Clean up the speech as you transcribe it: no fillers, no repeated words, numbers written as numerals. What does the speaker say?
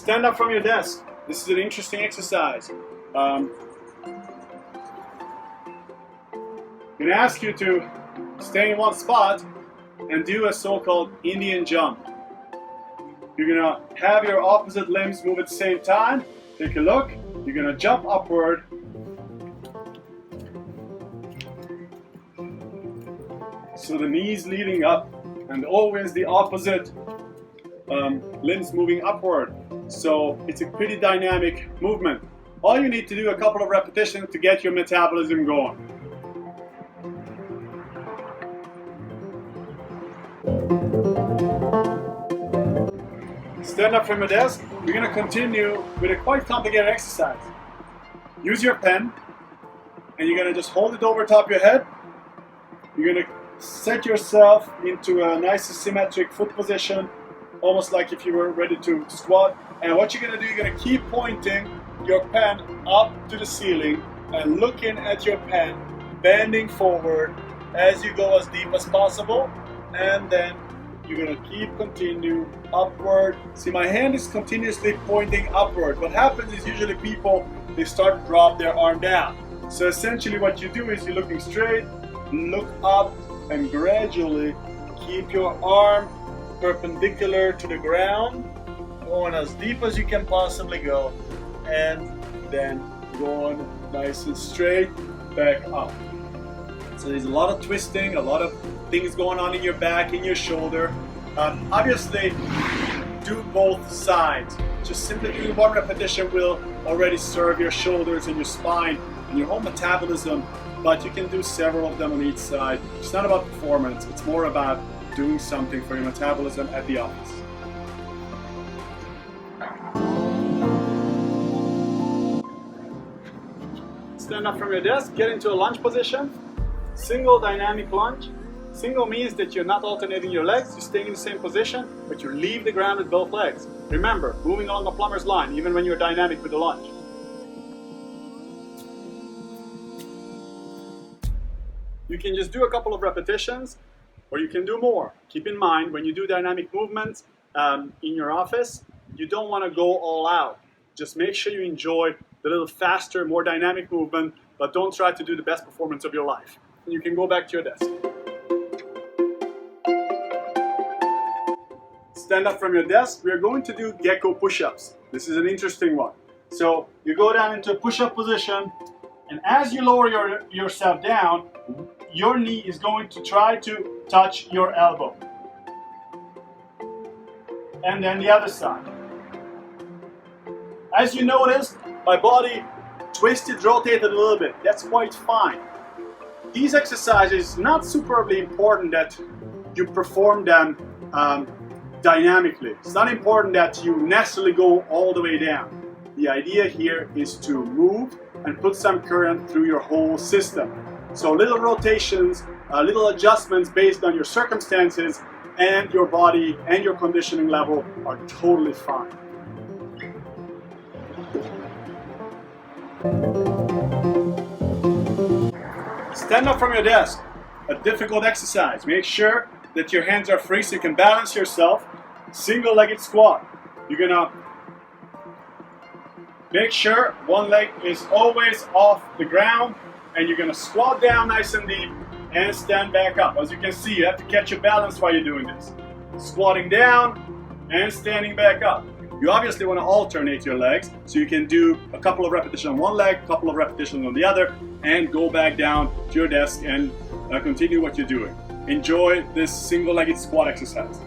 Stand up from your desk. This is an interesting exercise. I'm going to ask you to stay in one spot and do a so-called Indian jump. You're going to have your opposite limbs move at the same time. Take a look. You're going to jump upward. So the knees leading up and always the opposite limbs moving upward. So it's a pretty dynamic movement. All you need to do a couple of repetitions to get your metabolism going. Stand up from your desk. We're going to continue with a quite complicated exercise. Use your pen and you're going to just hold it over top of your head. You're going to set yourself into a nice symmetric foot position, almost like if you were ready to squat. And what you're going to do, you're going to keep pointing your pen up to the ceiling and looking at your pen, bending forward as you go as deep as possible. And then you're going to continue upward. See, my hand is continuously pointing upward. What happens is usually people, they start to drop their arm down. So essentially what you do is you're looking straight, look up, and gradually keep your arm perpendicular to the ground, going as deep as you can possibly go, and then going nice and straight back up. So there's a lot of twisting, a lot of things going on in your back, in your shoulder. Obviously, do both sides. Just simply doing one repetition will already serve your shoulders and your spine and your whole metabolism, but you can do several of them on each side. It's not about performance, it's more about doing something for your metabolism at the office. Stand up from your desk, get into a lunge position. Single dynamic lunge. Single means that you're not alternating your legs, you're staying in the same position, but you leave the ground with both legs. Remember, moving along the plumber's line, even when you're dynamic with the lunge. You can just do a couple of repetitions, or you can do more. Keep in mind, when you do dynamic movements in your office, you don't want to go all out. Just make sure you enjoy the little faster, more dynamic movement, but don't try to do the best performance of your life. And you can go back to your desk. Stand up from your desk. We are going to do Gecko push-ups. This is an interesting one. So you go down into a push-up position, and as you lower yourself down, your knee is going to try to touch your elbow. And then the other side. As you noticed, my body twisted, rotated a little bit. That's quite fine. These exercises, not superbly important that you perform them dynamically. It's not important that you necessarily go all the way down. The idea here is to move and put some current through your whole system. So little rotations, little adjustments based on your circumstances and your body and your conditioning level are totally fine. Stand up from your desk. A difficult exercise. Make sure that your hands are free so you can balance yourself. Single-legged squat. You're gonna make sure one leg is always off the ground, and you're gonna squat down nice and deep and stand back up. As you can see, you have to catch your balance while you're doing this. Squatting down and standing back up. You obviously want to alternate your legs, so you can do a couple of repetitions on one leg, a couple of repetitions on the other, and go back down to your desk and continue what you're doing. Enjoy this single-legged squat exercise.